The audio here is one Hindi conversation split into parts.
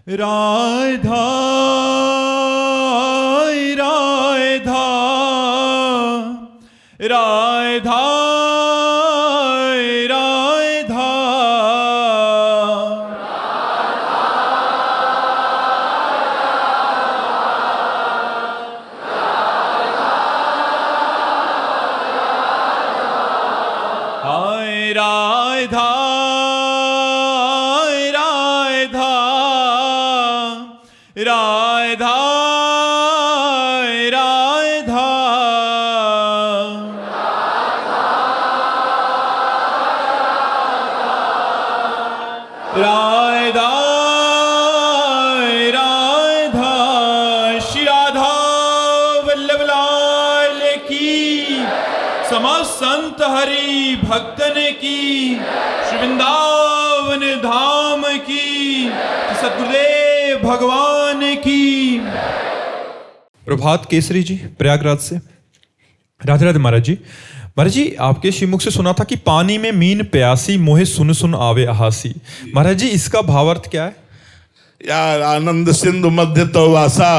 राधा राधा राधा राधा हाय राधा राधा राधा राधा राधा राधा श्री राधा वल्लभ लाल की, समस्त संत हरि भक्तन की, श्री वृंदावन धाम की, सतगुरुदेव भगवान की। प्रभात केसरी जी प्रयागराज से। राधे राधे महाराज जी। महाराज जी, आपके श्रीमुख से सुना था कि पानी में मीन प्यासी, मोहे सुन सुन आवे अहासी। महाराज जी, इसका भावार्थ क्या है? यार, आनंद सिंधु मध्य तो वासा,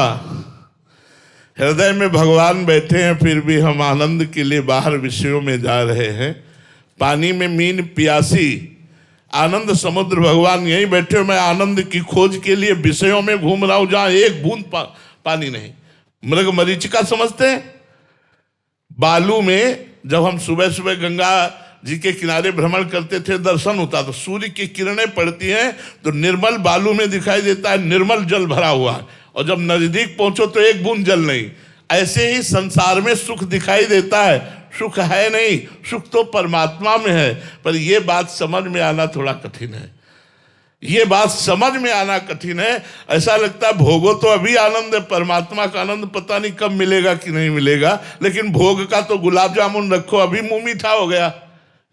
हृदय में भगवान बैठे हैं, फिर भी हम आनंद के लिए बाहर विषयों में जा रहे हैं। पानी में मीन प्यासी, आनंद समुद्र भगवान यहीं बैठे, मैं आनंद की खोज के लिए विषयों में घूम रहा हूं जहां एक बूंद पानी नहीं। मृग मरीचिका समझते हैं? बालू में जब हम सुबह सुबह गंगा जी के किनारे भ्रमण करते थे, दर्शन होता तो सूर्य की किरणें पड़ती हैं तो निर्मल बालू में दिखाई देता है, निर्मल जल भरा हुआ है, और जब नजदीक पहुंचो तो एक बूंद जल नहीं। ऐसे ही संसार में सुख दिखाई देता है, सुख है नहीं, सुख तो परमात्मा में है। पर यह बात समझ में आना थोड़ा कठिन है, ये बात समझ में आना कठिन है। ऐसा लगता है भोगो तो अभी आनंद है, परमात्मा का आनंद पता नहीं कब मिलेगा कि नहीं मिलेगा, लेकिन भोग का तो गुलाब जामुन रखो अभी मुंह मीठा हो गया।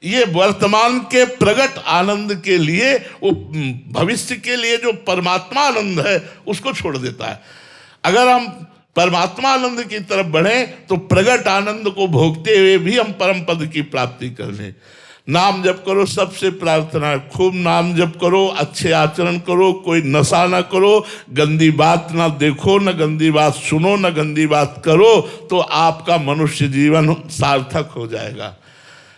ये वर्तमान के प्रगट आनंद के लिए, वो भविष्य के लिए जो परमात्मा आनंद है उसको छोड़ देता है। अगर हम परमात्मा आनंद की तरफ बढ़ें तो प्रगट आनंद को भोगते हुए भी हम परम पद की प्राप्ति कर लें। नाम जप करो, सबसे प्रार्थना है खूब नाम जप करो, अच्छे आचरण करो, कोई नशा ना करो, गंदी बात ना देखो, न गंदी बात सुनो, न गंदी बात करो, तो आपका मनुष्य जीवन सार्थक हो जाएगा।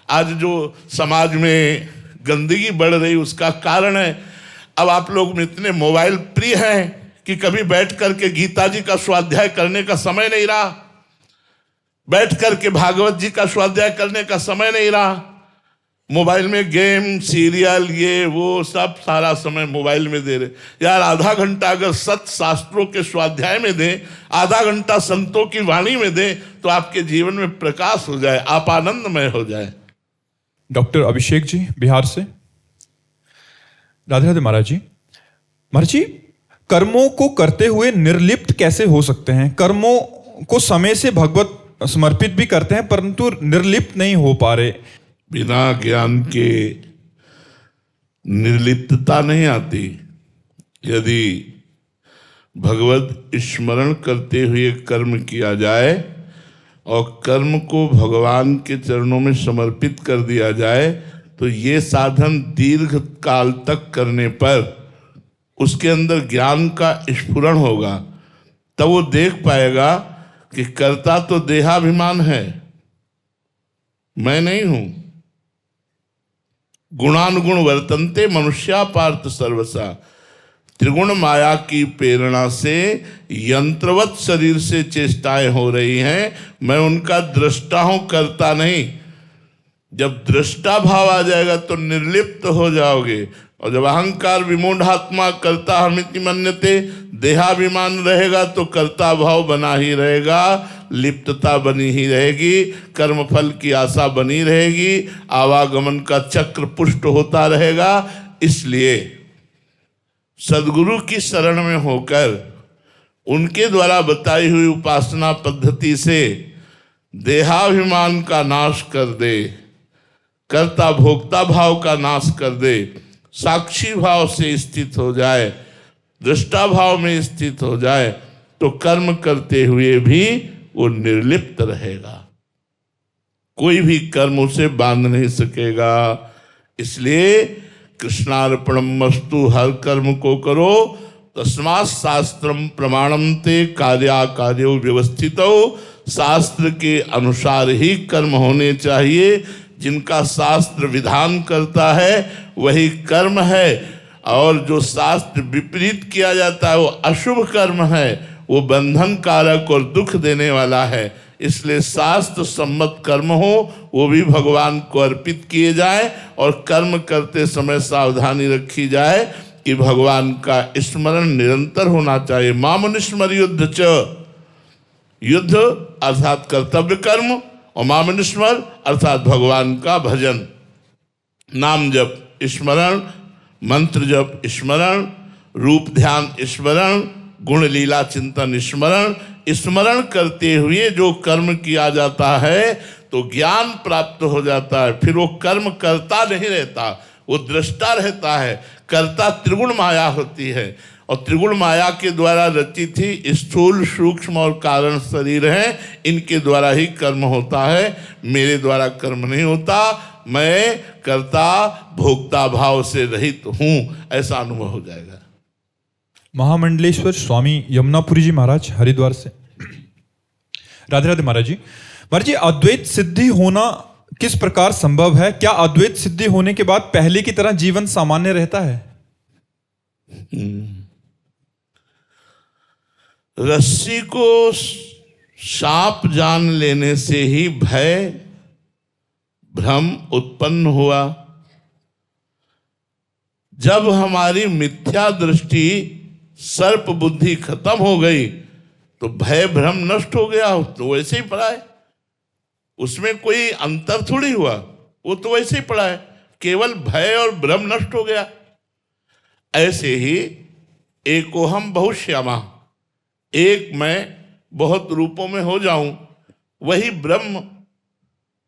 आज जो समाज में गंदगी बढ़ रही उसका कारण है, अब आप लोग में इतने मोबाइल प्रिय हैं कि कभी बैठ करके गीता जी का स्वाध्याय करने का समय नहीं रहा, बैठ करके भागवत जी का स्वाध्याय करने का समय नहीं रहा। मोबाइल में गेम, सीरियल, ये वो सब सारा समय मोबाइल में दे रहे। यार, आधा घंटा अगर सत शास्त्रों के स्वाध्याय में दें, आधा घंटा संतों की वाणी में दें, तो आपके जीवन में प्रकाश हो जाए, आप आनंदमय हो जाए। डॉक्टर अभिषेक जी बिहार से। राधे राधे महाराज जी। महाराज जी, कर्मों को करते हुए निर्लिप्त कैसे हो सकते हैं? कर्मों को समय से भगवत समर्पित भी करते हैं परंतु निर्लिप्त नहीं हो पा रहे। बिना ज्ञान के निर्लिप्तता नहीं आती। यदि भगवत स्मरण करते हुए कर्म किया जाए और कर्म को भगवान के चरणों में समर्पित कर दिया जाए, तो ये साधन दीर्घ काल तक करने पर उसके अंदर ज्ञान का स्फुरण होगा। तब वो देख पाएगा कि कर्ता तो देहाभिमान है, मैं नहीं हूं। गुणानुगुण वर्तन्ते मनुष्या पार्थ सर्वसा, त्रिगुण माया की प्रेरणा से यंत्रवत शरीर से चेष्टाएं हो रही हैं, मैं उनका दृष्टा हूं, करता नहीं। जब दृष्टा भाव आ जाएगा तो निर्लिप्त हो जाओगे, और जब अहंकार विमूढ़ात्मा कर्ता हमिति मन्यते, देहाभिमान रहेगा तो कर्ता भाव बना ही रहेगा, लिप्तता बनी ही रहेगी, कर्मफल की आशा बनी रहेगी, आवागमन का चक्र पुष्ट होता रहेगा। इसलिए सद्गुरु की शरण में होकर उनके द्वारा बताई हुई उपासना पद्धति से देहाभिमान का नाश कर दे, कर्ता भोक्ता भाव का नाश कर दे, साक्षी भाव से स्थित हो जाए, दृष्टा भाव में स्थित हो जाए, तो कर्म करते हुए भी वो निर्लिप्त रहेगा, कोई भी कर्म उसे बांध नहीं सकेगा। इसलिए कृष्णार्पणमस्तु, हर कर्म को करो तस्मात् शास्त्रम प्रमाणम ते कार्याकार्यो व्यवस्थितो। शास्त्र के अनुसार ही कर्म होने चाहिए। जिनका शास्त्र विधान करता है वही कर्म है, और जो शास्त्र विपरीत किया जाता है वो अशुभ कर्म है, वो बंधन कारक और दुख देने वाला है। इसलिए शास्त्र सम्मत कर्म हो वो भी भगवान को अर्पित किए जाए, और कर्म करते समय सावधानी रखी जाए कि भगवान का स्मरण निरंतर होना चाहिए। मामनुस्मर युद्ध च, युद्ध अर्थात कर्तव्य कर्म, और मामनुस्मर अर्थात भगवान का भजन, नाम जप स्मरण, मंत्र जप स्मरण, रूप ध्यान स्मरण, गुण लीला चिंतन स्मरण। स्मरण करते हुए जो कर्म किया जाता है तो ज्ञान प्राप्त हो जाता है। फिर वो कर्म करता नहीं रहता, वो दृष्टा रहता है। कर्ता त्रिगुण माया होती है, और त्रिगुण माया के द्वारा रची थी। स्थूल सूक्ष्म और कारण शरीर हैं, इनके द्वारा ही कर्म होता है, मेरे द्वारा कर्म नहीं होता। मैं कर्ता भोक्ता भाव से रहित हूं, ऐसा अनुभव हो जाएगा। महामंडलेश्वर स्वामी यमुनापुरी जी महाराज हरिद्वार से। राधे राधे महाराज जी। महाराज जी, अद्वैत सिद्धि होना किस प्रकार संभव है? क्या अद्वैत सिद्धि होने के बाद पहले की तरह जीवन सामान्य रहता है? रस्सी को सांप जान लेने से ही भय भ्रम उत्पन्न हुआ। जब हमारी मिथ्या दृष्टि सर्प बुद्धि खत्म हो गई तो भय भ्रम नष्ट हो गया। तो वैसे ही पड़ा है, उसमें कोई अंतर थोड़ी हुआ, वो तो वैसे ही पड़ा है, केवल भय और भ्रम नष्ट हो गया। ऐसे ही एकोहम बहुश्यामा, एक मैं बहुत रूपों में हो जाऊं, वही ब्रह्म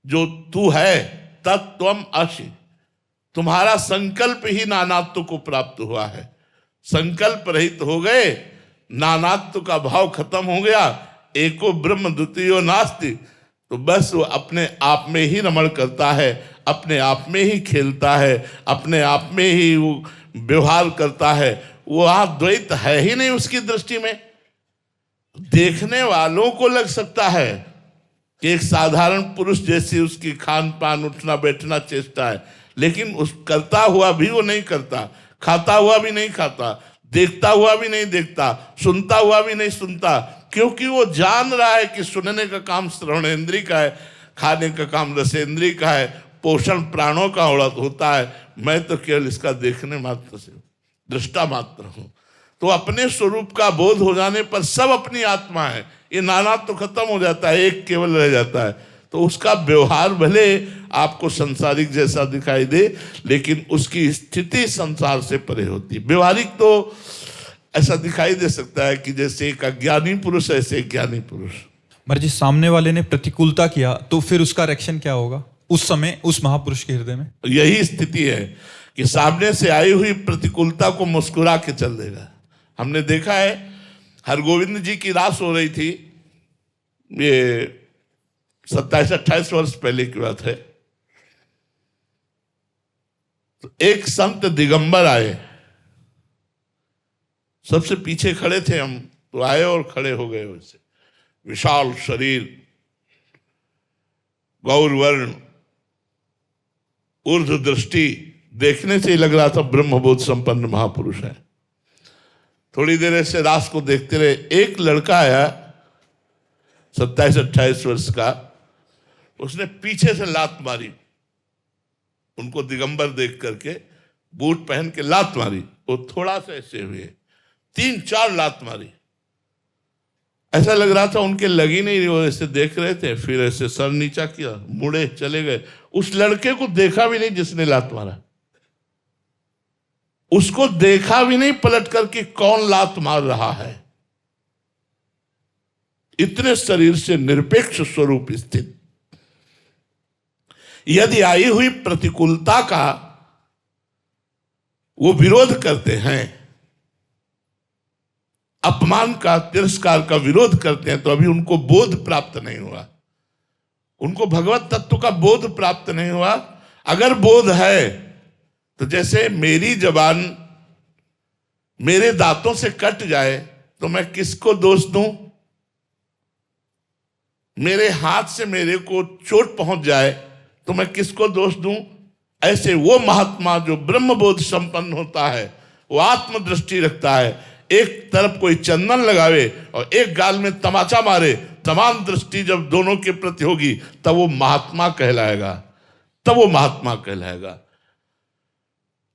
जो तू है तत्त्वम असि। तुम्हारा संकल्प ही नानात्व को प्राप्त हुआ है। संकल्प रहित हो गए, नानात्व का भाव खत्म हो गया, एको ब्रह्म द्वितीयो नास्ति। तो बस वो अपने आप में ही रमण करता है, अपने आप में ही खेलता है, अपने आप में ही वो व्यवहार करता है। वो वहां द्वैत है ही नहीं उसकी दृष्टि में। देखने वालों को लग सकता है कि एक साधारण पुरुष जैसी उसकी खान पान उठना बैठना चेष्टा है, लेकिन उस करता हुआ भी वो नहीं करता, खाता हुआ भी नहीं खाता, देखता हुआ भी नहीं देखता, सुनता हुआ भी नहीं सुनता, क्योंकि वो जान रहा है कि सुनने का काम श्रवणेंद्रिय का है, खाने का काम रसेंद्रिय का है, पोषण प्राणों का होता है। मैं तो केवल इसका देखने मात्र से दृष्टा मात्र हूँ। तो अपने स्वरूप का बोध हो जाने पर सब अपनी आत्मा है, ये नानात्व तो खत्म हो जाता है, एक केवल रह जाता है। तो उसका व्यवहार भले आपको संसारिक जैसा दिखाई दे, लेकिन उसकी स्थिति संसार से परे होती। व्यवहारिक तो ऐसा दिखाई दे सकता है कि जैसे एक अज्ञानी पुरुष ऐसे एक ज्ञानी पुरुष। महाराज जी, सामने वाले ने प्रतिकूलता किया तो फिर उसका रिएक्शन क्या होगा उस समय उस महापुरुष के हृदय में? यही स्थिति है कि सामने से आई हुई प्रतिकूलता को मुस्कुरा के चल देगा। हमने देखा है, हरगोविंद जी की रास हो रही थी, ये 27-28 वर्ष पहले की बात है। तो एक संत दिगंबर आए, सबसे पीछे खड़े थे हम, तो आए और खड़े हो गए। वैसे विशाल शरीर, गौरवर्ण, ऊर्ध्व दृष्टि, देखने से ही लग रहा था ब्रह्मबोध संपन्न महापुरुष है। थोड़ी देर ऐसे रास को देखते रहे। एक लड़का आया 27-28 वर्ष का, उसने पीछे से लात मारी, उनको दिगंबर देख करके बूट पहन के लात मारी। वो थोड़ा सा ऐसे हुए, 3-4 लात मारी। ऐसा लग रहा था उनके लगी नहीं, वो ऐसे देख रहे थे, फिर ऐसे सर नीचा किया, मुड़े चले गए। उस लड़के को देखा भी नहीं जिसने लात मारा, उसको देखा भी नहीं पलट करके कौन लात मार रहा है। इतने शरीर से निरपेक्ष स्वरूप स्थित, यदि आई हुई प्रतिकूलता का वो विरोध करते हैं, अपमान का, तिरस्कार का विरोध करते हैं, तो अभी उनको बोध प्राप्त नहीं हुआ, उनको भगवत तत्व का बोध प्राप्त नहीं हुआ। अगर बोध है तो जैसे मेरी जबान मेरे दांतों से कट जाए तो मैं किसको दोष दूं? मेरे हाथ से मेरे को चोट पहुंच जाए तो मैं किसको दोष दूं? ऐसे वो महात्मा जो ब्रह्मबोध संपन्न होता है, वो आत्मदृष्टि रखता है, एक तरफ कोई चंदन लगावे और एक गाल में तमाचा मारे, समान दृष्टि जब दोनों के प्रति होगी तब वो महात्मा कहलाएगा, तब वो महात्मा कहलाएगा।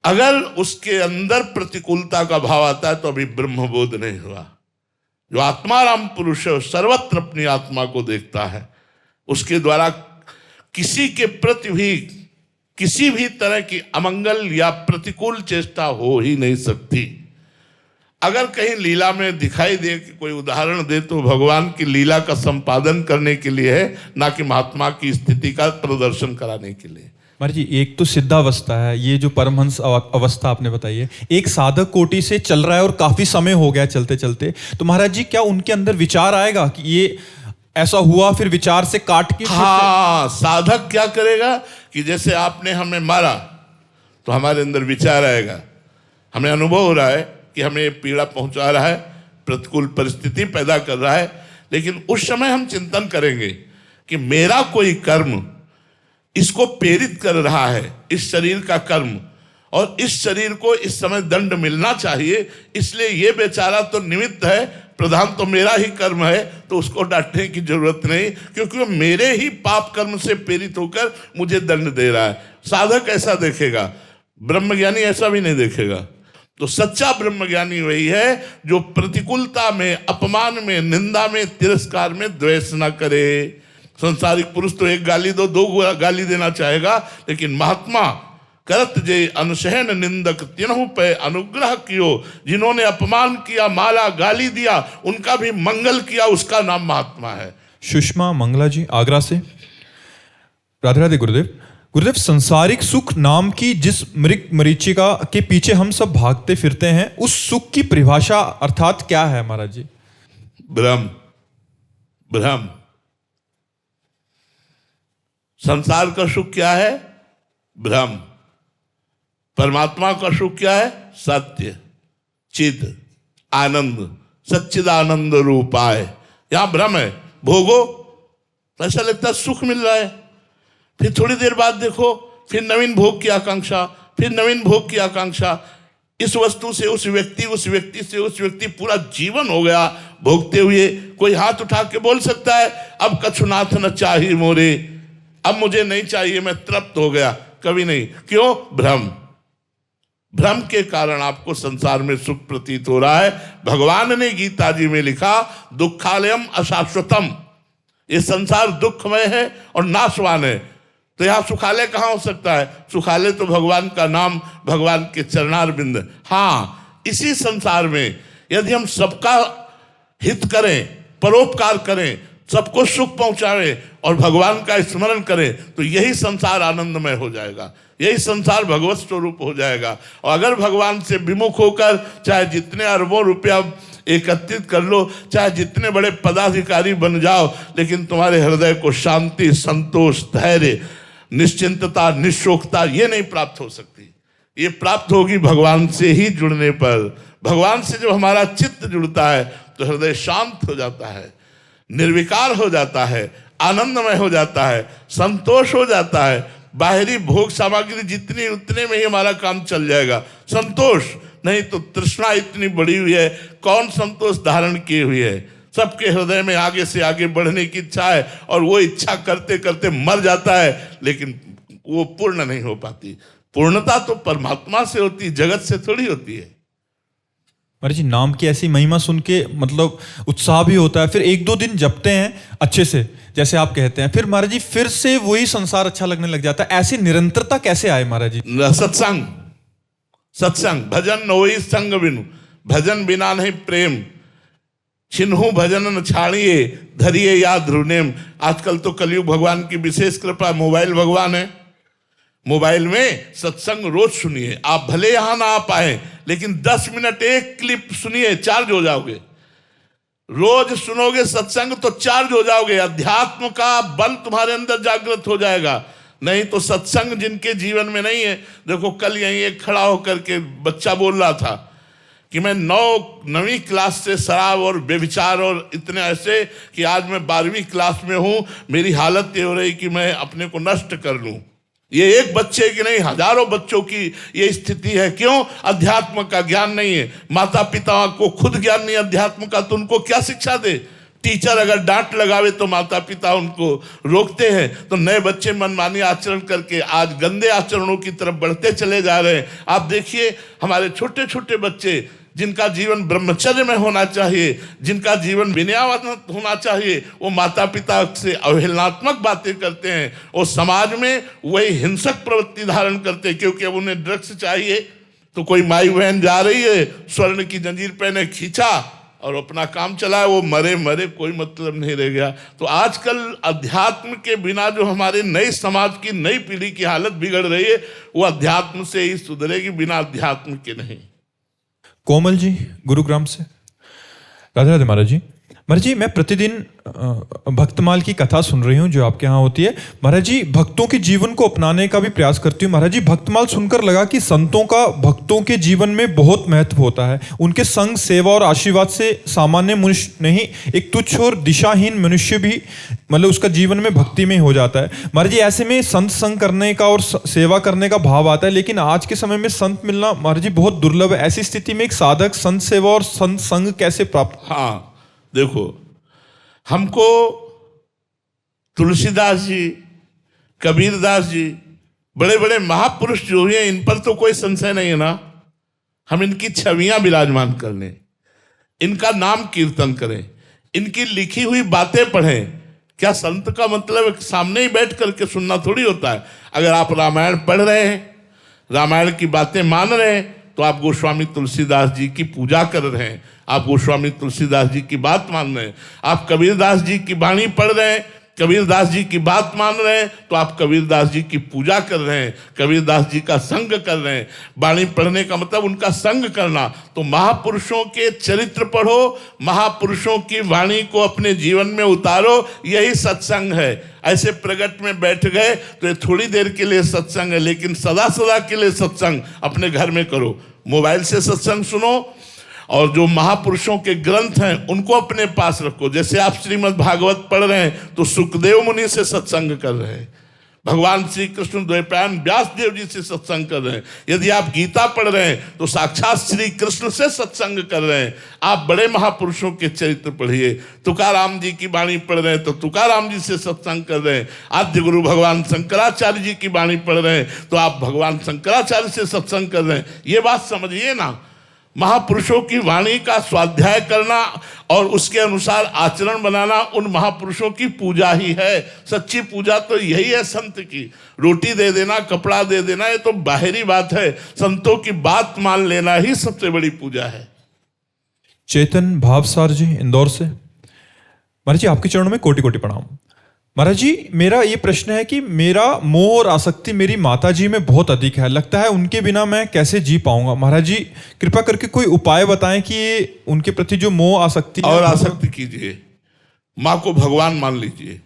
अगर उसके अंदर प्रतिकूलता का भाव आता है तो अभी ब्रह्मबोध नहीं हुआ। जो आत्माराम पुरुष है सर्वत्र अपनी आत्मा को देखता है, उसके द्वारा किसी के प्रति भी किसी भी तरह की अमंगल या प्रतिकूल चेष्टा हो ही नहीं सकती। अगर कहीं लीला में दिखाई दे कि कोई उदाहरण दे तो भगवान की लीला का संपादन करने के लिए है, ना कि महात्मा की स्थिति का प्रदर्शन कराने के लिए। महाराज जी, एक तो सिद्धावस्था है, ये जो परमहंस अवस्था आपने बताई है, एक साधक कोटि से चल रहा है और काफी समय हो गया चलते चलते, तो महाराज जी क्या उनके अंदर विचार आएगा कि ये ऐसा हुआ, फिर विचार से काट के? हाँ, साधक क्या करेगा कि जैसे आपने हमें मारा तो हमारे अंदर विचार आएगा, हमें अनुभव हो रहा है कि हमें पीड़ा पहुंचा रहा है, प्रतिकूल परिस्थिति पैदा कर रहा है, लेकिन उस समय हम चिंतन करेंगे कि मेरा कोई कर्म इसको प्रेरित कर रहा है, इस शरीर का कर्म, और इस शरीर को इस समय दंड मिलना चाहिए, इसलिए ये बेचारा तो निमित्त है, प्रधान तो मेरा ही कर्म है, तो उसको डांटने की जरूरत नहीं, क्योंकि वो मेरे ही पाप कर्म से प्रेरित होकर मुझे दंड दे रहा है। साधक ऐसा देखेगा, ब्रह्मज्ञानी ऐसा भी नहीं देखेगा। तो सच्चा ब्रह्मज्ञानी वही है जो प्रतिकूलता में, अपमान में, निंदा में, तिरस्कार में द्वेष न करे। संसारिक पुरुष तो एक गाली दो गाली देना चाहेगा, लेकिन महात्मा करत जे अनुसहन निंदक तिन्हु पे अनुग्रह कियो, जिन्होंने अपमान किया, माला, गाली दिया, उनका भी मंगल किया, उसका नाम महात्मा है। सुषमा मंगला जी आगरा से। राधे राधे गुरुदेव। गुरुदेव, संसारिक सुख नाम की जिस मरीचिका के पीछे हम सब भागते फिरते हैं, उस सुख की परिभाषा अर्थात क्या है महाराज जी? ब्रह्म। ब्रह्म। संसार का सुख क्या है? ब्रह्म। परमात्मा का सुख क्या है? सत्य, चिद, आनंद, सच्चिदानंद रूपाय। यहां ब्रह्म है, भोगो ऐसा लगता है सुख मिल रहा है, फिर थोड़ी देर बाद देखो फिर नवीन भोग की आकांक्षा, फिर नवीन भोग की आकांक्षा, इस वस्तु से उस व्यक्ति, उस व्यक्ति से उस व्यक्ति, पूरा जीवन हो गया भोगते हुए। कोई हाथ उठा के बोल सकता है अब कछुनाथ न चाहिए मोरे, अब मुझे नहीं चाहिए, मैं तृप्त हो गया? कभी नहीं। क्यों? भ्रम। भ्रम के कारण आपको संसार में सुख प्रतीत हो रहा है। भगवान ने गीता जी में लिखा दुखालयम अशाश्वतम, ये संसार दुखमय है और नाशवान है। तो यहां सुखालय कहां हो सकता है? सुखालय तो भगवान का नाम, भगवान के चरणारविंद। हाँ, इसी संसार में यदि हम सबका हित करें, परोपकार करें, सबको सुख पहुंचावे और भगवान का स्मरण करें, तो यही संसार आनंदमय हो जाएगा, यही संसार भगवत स्वरूप हो जाएगा। और अगर भगवान से विमुख होकर चाहे जितने अरबों रुपया एकत्रित कर लो, चाहे जितने बड़े पदाधिकारी बन जाओ, लेकिन तुम्हारे हृदय को शांति, संतोष, धैर्य, निश्चिंतता, निशोकता ये नहीं प्राप्त हो सकती। ये प्राप्त होगी भगवान से ही जुड़ने पर। भगवान से जब हमारा चित्त जुड़ता है तो हृदय शांत हो जाता है, निर्विकार हो जाता है, आनंदमय हो जाता है, संतोष हो जाता है। बाहरी भोग सामग्री जितनी, उतने में ही हमारा काम चल जाएगा। संतोष नहीं तो तृष्णा इतनी बड़ी हुई है, कौन संतोष धारण किए हुए है? सबके हृदय में आगे से आगे बढ़ने की इच्छा है और वो इच्छा करते करते मर जाता है, लेकिन वो पूर्ण नहीं हो पाती। पूर्णता तो परमात्मा से होती, जगत से थोड़ी होती है। महाराज जी, नाम की ऐसी महिमा सुन के मतलब उत्साह भी होता है, फिर एक दो दिन जपते हैं अच्छे से जैसे आप कहते हैं, फिर महाराज जी फिर से वही संसार अच्छा लगने लग जाता है। ऐसी निरंतरता कैसे आए महाराज जी? सत्संग, सत्संग, भजन वही संग बिनु, भजन बिना नहीं प्रेम, छिन्हु भजन न छाड़िए, धरिए याद ध्रुनेम। आजकल तो कलयुग भगवान की विशेष कृपा, मोबाइल भगवान है। मोबाइल में सत्संग रोज सुनिए, आप भले यहां ना आ पाए, लेकिन 10 मिनट एक क्लिप सुनिए, चार्ज हो जाओगे। रोज सुनोगे सत्संग तो चार्ज हो जाओगे, अध्यात्म का बल तुम्हारे अंदर जागृत हो जाएगा। नहीं तो सत्संग जिनके जीवन में नहीं है, देखो कल यहीं एक खड़ा होकर के बच्चा बोल रहा था कि मैं 9वीं क्लास से शराब और बेविचार और इतने ऐसे कि आज मैं 12वीं क्लास में हूं, मेरी हालत ये हो रही कि मैं अपने को नष्ट कर लूं। ये एक बच्चे की नहीं, हजारों बच्चों की ये स्थिति है। क्यों? अध्यात्म का ज्ञान नहीं है। माता पिता को खुद ज्ञान नहीं अध्यात्म का, तो उनको क्या शिक्षा दे? टीचर अगर डांट लगावे तो माता पिता उनको रोकते हैं, तो नए बच्चे मनमानी आचरण करके आज गंदे आचरणों की तरफ बढ़ते चले जा रहे हैं। आप देखिए हमारे छोटे छोटे बच्चे जिनका जीवन ब्रह्मचर्य में होना चाहिए, जिनका जीवन विनयावान होना चाहिए, वो माता पिता से अवहेलनात्मक बातें करते हैं और समाज में वही हिंसक प्रवृत्ति धारण करते हैं, क्योंकि अब उन्हें ड्रग्स चाहिए। तो कोई माई बहन जा रही है, स्वर्ण की जंजीर पहने खींचा और अपना काम चलाया, वो मरे मरे, कोई मतलब नहीं रह गया। तो आजकल अध्यात्म के बिना जो हमारे नए समाज की नई पीढ़ी की हालत बिगड़ रही है, वो अध्यात्म से ही सुधरेगी, बिना अध्यात्म के नहीं। कोमल जी गुरुग्राम से। राधे राधे महाराज जी। महाराज जी, मैं प्रतिदिन भक्तमाल की कथा सुन रही हूँ जो आपके यहाँ होती है। महाराज जी, भक्तों के जीवन को अपनाने का भी प्रयास करती हूँ। महाराज जी, भक्तमाल सुनकर लगा कि संतों का भक्तों के जीवन में बहुत महत्व होता है। उनके संग, सेवा और आशीर्वाद से सामान्य मनुष्य नहीं, एक तुच्छ और दिशाहीन मनुष्य भी मतलब उसका जीवन में भक्ति में हो जाता है। महाराज जी, ऐसे में संत संग करने का और सेवा करने का भाव आता है, लेकिन आज के समय में संत मिलना महाराज जी बहुत दुर्लभ है। ऐसी स्थिति में एक साधक संत सेवा और संत संग कैसे प्राप्त? हाँ देखो, हमको तुलसीदास जी, कबीरदास जी, बड़े बड़े महापुरुष जो हैं, इन पर तो कोई संशय नहीं है ना। हम इनकी छवियां विराजमान कर लें, इनका नाम कीर्तन करें, इनकी लिखी हुई बातें पढ़ें। क्या संत का मतलब सामने ही बैठ करके सुनना थोड़ी होता है। अगर आप रामायण पढ़ रहे हैं, रामायण की बातें मान रहे हैं, तो आप गोस्वामी तुलसीदास जी की पूजा कर रहे हैं, आप गोस्वामी तुलसीदास जी की बात मान रहे हैं। आप कबीरदास जी की वाणी पढ़ रहे हैं, कबीरदास जी की बात मान रहे हैं, तो आप कबीरदास जी की पूजा कर रहे हैं, कबीरदास जी का संग कर रहे हैं। वाणी पढ़ने का मतलब उनका संग करना। तो महापुरुषों के चरित्र पढ़ो, महापुरुषों की वाणी को अपने जीवन में उतारो, यही सत्संग है। ऐसे प्रगट में बैठ गए तो ये थोड़ी देर के लिए सत्संग है, लेकिन सदा सदा के लिए सत्संग अपने घर में करो। मोबाइल से सत्संग सुनो, और जो महापुरुषों के ग्रंथ हैं उनको अपने पास रखो। जैसे आप श्रीमद् भागवत पढ़ रहे हैं तो सुखदेव मुनि से सत्संग कर रहे हैं, भगवान श्री कृष्ण द्वैपायन व्यास देव जी से सत्संग कर रहे हैं। यदि आप गीता पढ़ रहे हैं तो साक्षात श्री कृष्ण से सत्संग कर रहे हैं। आप बड़े महापुरुषों के चरित्र पढ़िए। तुकाराम जी की वाणी पढ़ रहे हैं तो तुकाराम जी से सत्संग कर रहे हैं। आद्य गुरु भगवान शंकराचार्य जी की वाणी पढ़ रहे हैं तो आप भगवान शंकराचार्य से सत्संग कर रहे हैं। ये बात समझिए ना, महापुरुषों की वाणी का स्वाध्याय करना और उसके अनुसार आचरण बनाना उन महापुरुषों की पूजा ही है। सच्ची पूजा तो यही है संत की। रोटी दे देना, कपड़ा दे देना, ये तो बाहरी बात है। संतों की बात मान लेना ही सबसे बड़ी पूजा है। चेतन भावसार जी इंदौर से। महाराज जी, आपके चरणों में कोटि कोटि प्रणाम। महाराज जी, मेरा ये प्रश्न है कि मेरा मोह और आसक्ति मेरी माता जी में बहुत अधिक है। लगता है उनके बिना मैं कैसे जी पाऊंगा। महाराज जी, कृपा करके कोई उपाय बताएं कि ये उनके प्रति जो मोह आसक्ति और आसक्ति कीजिए। माँ को भगवान मान लीजिए,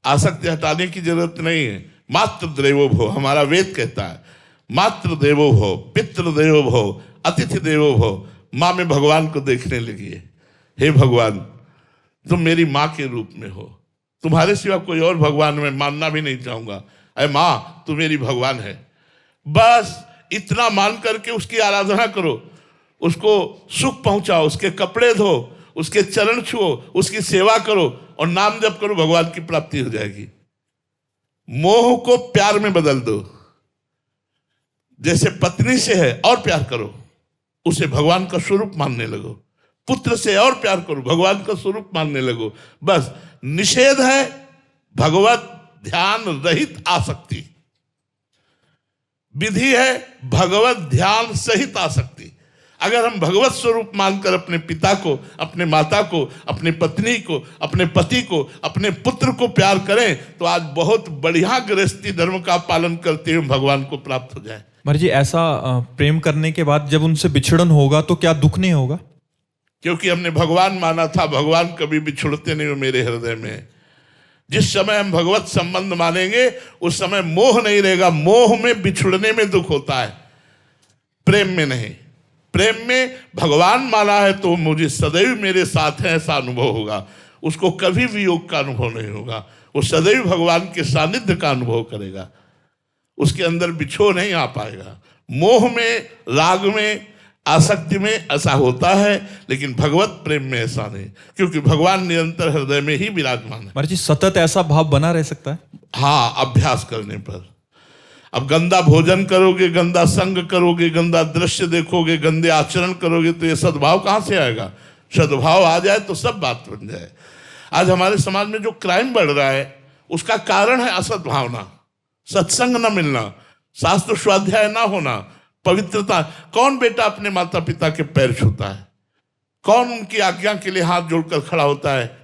आसक्ति हटाने की जरूरत नहीं है। मातृ देवो भव, हमारा वेद कहता है, मातृ देवो भव, पितृ देवो भव, अतिथि देवो भव। माँ में भगवान को देखने लगिए। हे भगवान, तुम मेरी माँ के रूप में हो, तुम्हारे सिवा कोई और भगवान मैं मानना भी नहीं चाहूंगा। अरे माँ, तू मेरी भगवान है। बस इतना मान करके उसकी आराधना करो, उसको सुख पहुंचाओ, उसके कपड़े धो, उसके चरण छुओ, उसकी सेवा करो और नाम जप करो, भगवान की प्राप्ति हो जाएगी। मोह को प्यार में बदल दो। जैसे पत्नी से है और प्यार करो, उसे भगवान का स्वरूप मानने लगो। पुत्र से और प्यार करो, भगवान का स्वरूप मानने लगो। बस निषेध है भगवत ध्यान रहित आसक्ति, विधि है भगवत ध्यान सहित आसक्ति। अगर हम भगवत स्वरूप मानकर अपने पिता को, अपने माता को, अपने पत्नी को, अपने पति को, अपने पुत्र को प्यार करें तो आज बहुत बढ़िया गृहस्थी धर्म का पालन करते हुए भगवान को प्राप्त हो जाए। महाराज जी, ऐसा प्रेम करने के बाद जब उनसे बिछड़न होगा तो क्या दुख नहीं होगा? क्योंकि हमने भगवान माना था। भगवान कभी बिछुड़ते नहीं हो मेरे हृदय में। जिस समय हम भगवत संबंध मानेंगे उस समय मोह नहीं रहेगा। मोह में बिछुड़ने में दुख होता है, प्रेम में नहीं। प्रेम में भगवान माना है तो मुझे सदैव मेरे साथ है ऐसा अनुभव होगा, उसको कभी वियोग का अनुभव नहीं होगा, वो सदैव भगवान के सानिध्य का अनुभव करेगा, उसके अंदर बिछोह नहीं आ पाएगा। मोह में, राग में, आसक्ति में ऐसा होता है, लेकिन भगवत प्रेम में ऐसा नहीं, क्योंकि भगवान निरंतर हृदय में ही विराजमान है। महाराज जी सतत ऐसा भाव बना रह सकता है? हाँ, अभ्यास करने पर। अब गंदा भोजन करोगे, गंदा संग करोगे, गंदा दृश्य देखोगे, गंदे आचरण करोगे तो ये सद्भाव कहाँ से आएगा? सद्भाव आ जाए तो सब बात बन जाए। आज हमारे समाज में जो क्राइम बढ़ रहा है उसका कारण है असद्भावना, सत्संग न मिलना, शास्त्र स्वाध्याय ना होना, पवित्रता। कौन बेटा अपने माता पिता के पैर छूता है? कौन उनकी आज्ञा के लिए हाथ जोड़कर खड़ा होता है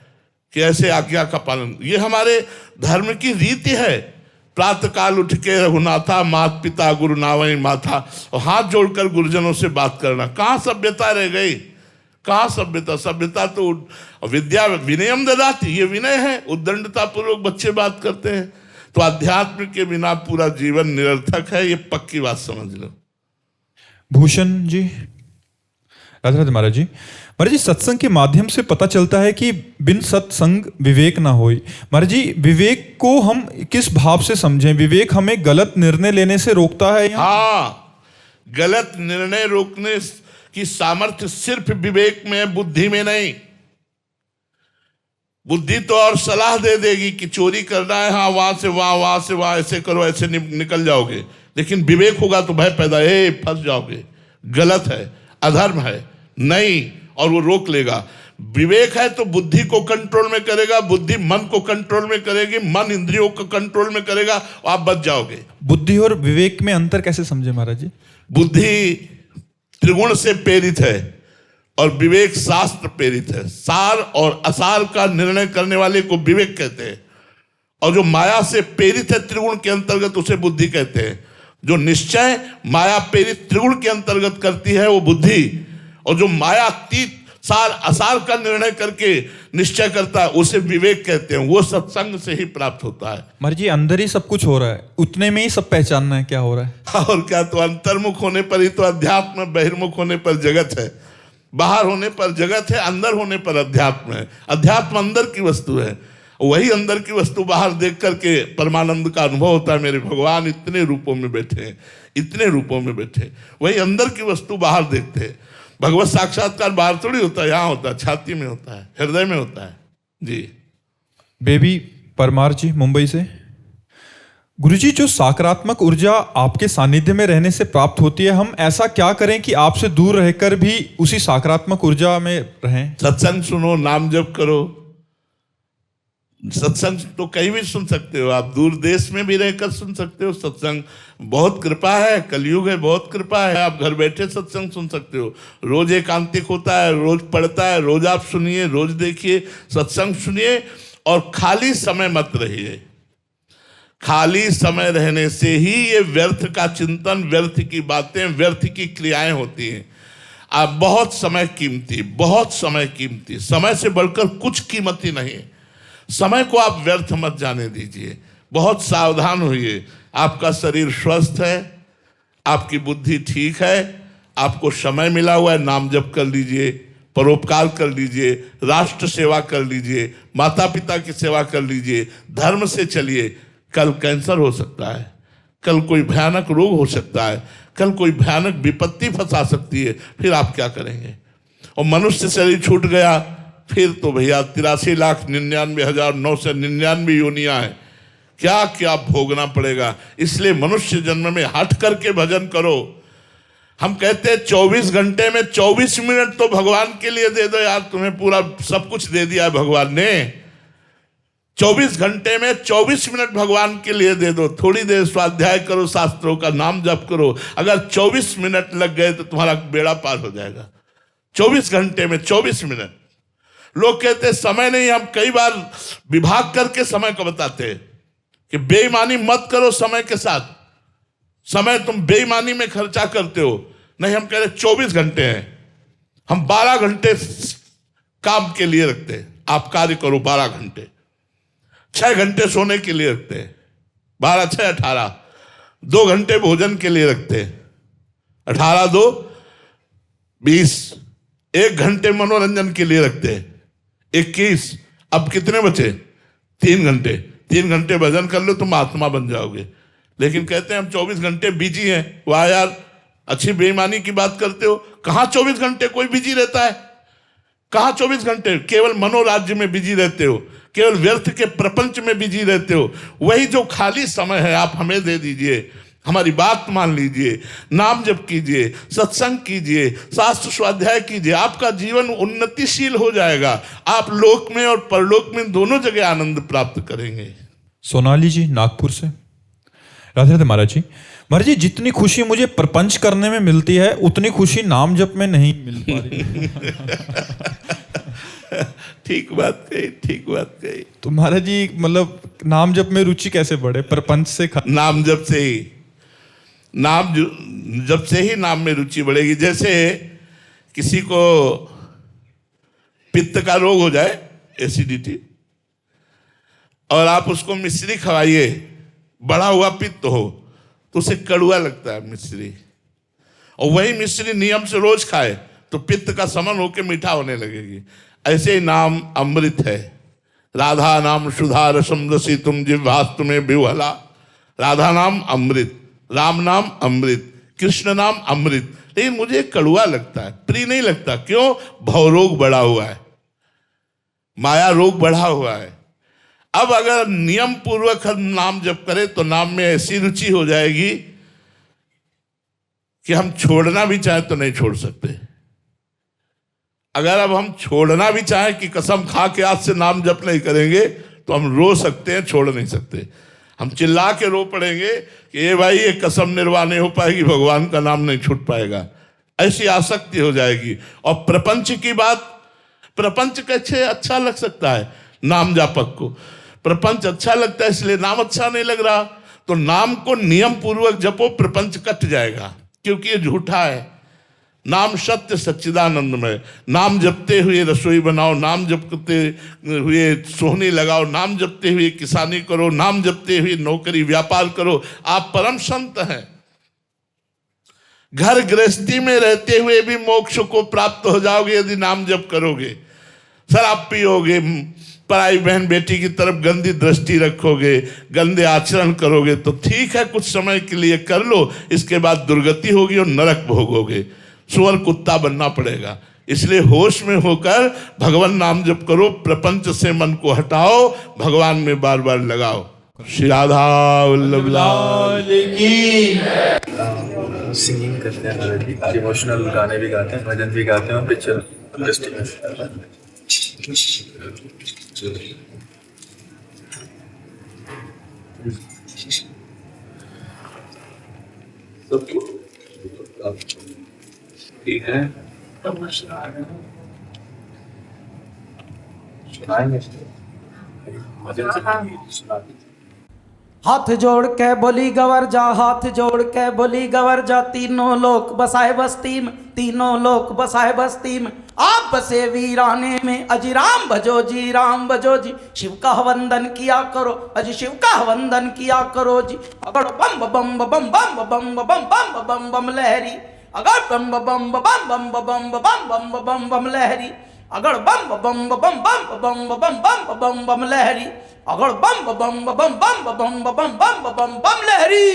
कि ऐसे आज्ञा का पालन? ये हमारे धर्म की रीति है। प्रातः काल उठ के रघुनाथा, मात पिता गुरु नावई माथा, और हाथ जोड़कर गुरुजनों से बात करना। कहाँ सभ्यता रह गई? कहाँ सभ्यता? सभ्यता तो विद्या विनयम ददाति, ये विनय है। उद्दंडता पूर्वक बच्चे बात करते हैं। तो अध्यात्म के बिना पूरा जीवन निरर्थक है, ये पक्की बात समझ लो। भूषण जी, राधे राधे महाराज जी। महाराज जी सत्संग के माध्यम से पता चलता है कि बिन सत्संग विवेक ना होई। महाराज जी विवेक को हम किस भाव से समझें? विवेक हमें गलत निर्णय लेने से रोकता है? हाँ, गलत निर्णय रोकने की सामर्थ्य सिर्फ विवेक में है, बुद्धि में नहीं। बुद्धि तो और सलाह दे देगी कि चोरी करना है, हाँ वहां से वहां ऐसे करो, ऐसे निकल जाओगे। लेकिन विवेक होगा तो भय पैदा, फंस जाओगे, गलत है, अधर्म है, नहीं, और वो रोक लेगा। विवेक है तो बुद्धि को कंट्रोल में करेगा, बुद्धि मन को कंट्रोल में करेगी, मन इंद्रियों को कंट्रोल में करेगा, और आप बच जाओगे। बुद्धि और विवेक में अंतर कैसे समझे महाराज जी? बुद्धि त्रिगुण से प्रेरित है और विवेक शास्त्र प्रेरित है। सार और असार का निर्णय करने वाले को विवेक कहते हैं, और जो माया से प्रेरित है त्रिगुण के अंतर्गत उसे बुद्धि कहते हैं। जो निश्चय माया प्रेरित त्रिगुण के अंतर्गत करती है वो बुद्धि, और जो मायातीत सार असार का निर्णय करके निश्चय करता है उसे विवेक कहते हैं। वो सत्संग से ही प्राप्त होता है। महाराज जी अंदर ही सब कुछ हो रहा है, उतने में ही सब पहचानना है क्या हो रहा है। और क्या? तो अंतर्मुख होने पर ही तो अध्यात्म, बहिर्मुख होने पर जगत है। बाहर होने पर जगत है, अंदर होने पर अध्यात्म है। अध्यात्म अंदर की वस्तु है, वही अंदर की वस्तु बाहर देख करके परमानंद का अनुभव होता है। मेरे भगवान इतने रूपों में बैठे हैं, इतने रूपों में बैठे, वही अंदर की वस्तु बाहर देखते हैं। भगवत साक्षात्कार बाहर थोड़ी होता है, यहाँ होता है, छाती में होता है, हृदय में होता है। जी। बेबी परमार जी मुंबई से। गुरुजी जो सकारात्मक ऊर्जा आपके सानिध्य में रहने से प्राप्त होती है, हम ऐसा क्या करें कि आपसे दूर रहकर भी उसी सकारात्मक ऊर्जा में रहें? सत्संग सुनो, नाम जप करो। सत्संग तो कहीं भी सुन सकते हो, आप दूर देश में भी रहकर सुन सकते हो सत्संग। बहुत कृपा है, कलयुग है, बहुत कृपा है। आप घर बैठे सत्संग सुन सकते हो। रोज एकांतिक होता है, रोज पढ़ता है, रोज आप सुनिए, रोज देखिए, सत्संग सुनिए, और खाली समय मत रहिए। खाली समय रहने से ही ये व्यर्थ का चिंतन, व्यर्थ की बातें, व्यर्थ की क्रियाएं होती हैं। आप बहुत समय कीमती, बहुत समय कीमती, समय से बढ़कर कुछ कीमती नहीं। समय को आप व्यर्थ मत जाने दीजिए, बहुत सावधान होइए। आपका शरीर स्वस्थ है, आपकी बुद्धि ठीक है, आपको समय मिला हुआ है, नाम जप कर लीजिए, परोपकार कर लीजिए, राष्ट्र सेवा कर लीजिए, माता पिता की सेवा कर लीजिए, धर्म से चलिए। कल कैंसर हो सकता है, कल कोई भयानक रोग हो सकता है, कल कोई भयानक विपत्ति फंसा सकती है, फिर आप क्या करेंगे? और मनुष्य शरीर छूट गया फिर तो भैया 83,99,999 योनियां हैं, क्या क्या भोगना पड़ेगा। इसलिए मनुष्य जन्म में हट करके भजन करो। हम कहते हैं 24 घंटे में 24 मिनट तो भगवान के लिए दे दो यार, तुम्हें पूरा सब कुछ दे दिया है भगवान ने। 24 घंटे में 24 मिनट भगवान के लिए दे दो। थोड़ी देर स्वाध्याय करो, शास्त्रों का नाम जप करो। अगर 24 मिनट लग गए तो तुम्हारा बेड़ा पार हो जाएगा। 24 घंटे में 24 मिनट। लोग कहते हैं समय नहीं, हम कई बार विभाग करके समय को बताते हैं कि बेईमानी मत करो समय के साथ। समय तुम बेईमानी में खर्चा करते हो। नहीं, हम कह रहे 24 घंटे हैं, हम 12 घंटे काम के लिए रखते हैं। आप कार्य करो 12 घंटे, 6 घंटे सोने के लिए रखते हैं, 12 6 18, 2 घंटे भोजन के लिए रखते हैं, 18 2 20, 1 घंटे मनोरंजन के लिए रखते हैं, 21, अब कितने बचे? 3 घंटे। 3 घंटे भजन कर लो तुम आत्मा बन जाओगे। लेकिन कहते हैं हम 24 घंटे बिजी हैं। वाह यार, अच्छी बेईमानी की बात करते हो। कहाँ 24 घंटे कोई बिजी रहता है? कहाँ 24 घंटे? केवल मनोराज्य में बिजी रहते हो, केवल व्यर्थ के प्रपंच में बिजी रहते हो। वही जो खाली समय है आप हमें दे दीजिए, हमारी बात मान लीजिए, नाम जप कीजिए, सत्संग कीजिए, शास्त्र स्वाध्याय कीजिए, आपका जीवन उन्नतिशील हो जाएगा। आप लोक में और परलोक में दोनों जगह आनंद प्राप्त करेंगे। सोनाली जी नागपुर से। राधे राधे महाराज जी। महाराज जी, जितनी खुशी मुझे प्रपंच करने में मिलती है उतनी खुशी नाम जप में नहीं मिल पा रही। ठीक बात कही, ठीक बात कही। तो महाराज जी, मतलब नाम जप में रुचि कैसे बढ़े? प्रपंच से नाम जप से ही, नाम जप से ही नाम में रुचि बढ़ेगी। जैसे किसी को पित्त का रोग हो जाए, एसिडिटी, और आप उसको मिश्री खवाइए, बढ़ा हुआ पित्त हो तो उसे कड़वा लगता है मिश्री, और वही मिश्री नियम से रोज खाए तो पित्त का समन होकर मीठा होने लगेगी। ऐसे ही नाम अमृत है। राधा नाम सुधा रसम रसी तुम जिह्वास्तु में विह्वला। राधा नाम अमृत, राम नाम अमृत, कृष्ण नाम अमृत। लेकिन मुझे कड़वा लगता है, प्रिय नहीं लगता। क्यों? भवरोग बढ़ा हुआ है, माया रोग बढ़ा हुआ है। अब अगर नियम पूर्वक हम नाम जप करें तो नाम में ऐसी रुचि हो जाएगी कि हम छोड़ना भी चाहें तो नहीं छोड़ सकते। अगर अब हम छोड़ना भी चाहें कि कसम खा के आज से नाम जप नहीं करेंगे, तो हम रो सकते हैं, छोड़ नहीं सकते। हम चिल्ला के रो पड़ेंगे कि ये भाई ये कसम निर्वाह नहीं हो पाएगी, भगवान का नाम नहीं छूट पाएगा। ऐसी आसक्ति हो जाएगी। और प्रपंच की बात, प्रपंच कैसे अच्छा लग सकता है? नाम जापक को प्रपंच अच्छा लगता है, इसलिए नाम अच्छा नहीं लग रहा। तो नाम को नियम पूर्वक जपो, प्रपंच कट जाएगा, क्योंकि ये झूठा है। नाम सत्य सच्चिदानंदमय। नाम जपते हुए रसोई बनाओ, नाम जपते हुए सोहनी लगाओ, नाम जपते हुए किसानी करो, नाम जपते हुए नौकरी व्यापार करो। आप परम संत हैं। घर गृहस्थी में रहते हुए भी मोक्ष को प्राप्त हो जाओगे यदि नाम जप करोगे। शराब पियोगे, पराई बहन बेटी की तरफ गंदी दृष्टि रखोगे, गंदे आचरण करोगे, तो ठीक है, कुछ समय के लिए कर लो, इसके बाद दुर्गति होगी और नरक भोगोगे। सुअर कुत्ता बनना पड़ेगा। इसलिए होश में होकर भगवान नाम जप करो, प्रपंच से मन को हटाओ, भगवान में बार बार लगाओ। श्री राधा वल्लभ लाल की। सिंगिंग करते हैं, इमोशनल गाने भी गाते हैं, भजन भी गाते हैं और पिक्चर इंडस्ट्री में। ठीक है, हाथ जोड़ के बोली गवर जा, हाथ जोड़ के बोली गवर जा। तीनों लोक बसाए बस्ती में, तीनों लोक बसाए बस्ती में। आप बसे वीराने में, अजी राम भजो जी, राम भजो जी। शिव का वंदन किया करो, अजी शिव का वंदन किया करो जी। अगर बम बम बम बम बम बम बम बम बम बम लहरी, अगर बम बम बम बम बम बम बम बम बम लहरी, अगर बम बम बम बम बम बम बम बम लहरी, अगर बम बम बम बम बम बम बम बम लहरी।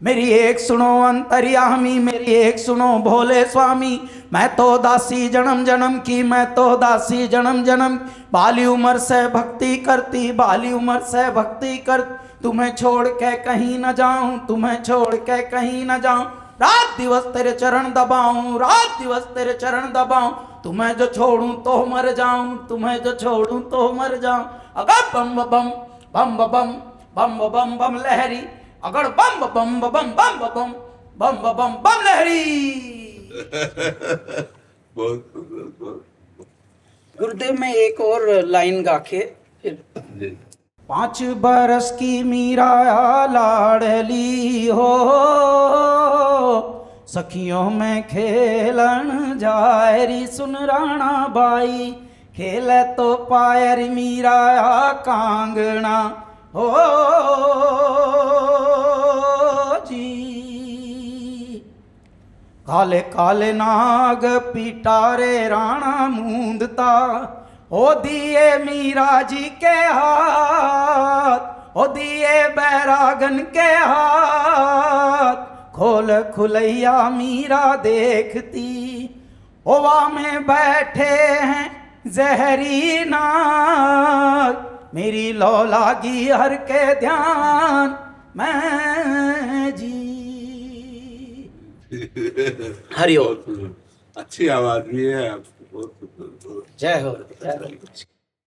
मेरी एक सुनो अंतर्यामी, मेरी एक सुनो भोले स्वामी। मैं तो दासी जन्म जन्म की, मैं तो दासी जन्म जन्म। बाली उम्र से भक्ति करती, बाली उम्र से भक्ति कर। तुम्हें छोड़ के कहीं न जाऊं, तुम्हें छोड़ के कहीं न जाऊं। रात दिवस तेरे चरण दबाऊं, रात दिवस तेरे चरण दबाऊं। तुम्हें जो छोड़ूं तो मर जाऊं, तुम्हें जो छोड़ूं तो मर जाऊं। अगर बम बम बम बम बम बम बम लहरी, अगर बम बम बम बम बम बम बम बम लहरी। गुरुदेव में एक और लाइन गा के फिर। 5 बरस की मीरा लाडली हो, सखियों में खेलन जायरी। सुन राणा बाई खेले तो पायर मीरा कांगना हो जी। काले काले नाग पिटारे राणा मूंदता, ओ दिए मीरा जी के हाथ, ओ दिए बैरागन के हाथ, खोल खुलैया मीरा देखती, ओवा में बैठे हैं जहरी नाग, मेरी लौ लागी हर के ध्यान मैं जी। हरिओम। अच्छी आवाज भी है आपकी, बहुत जय हो जय हो।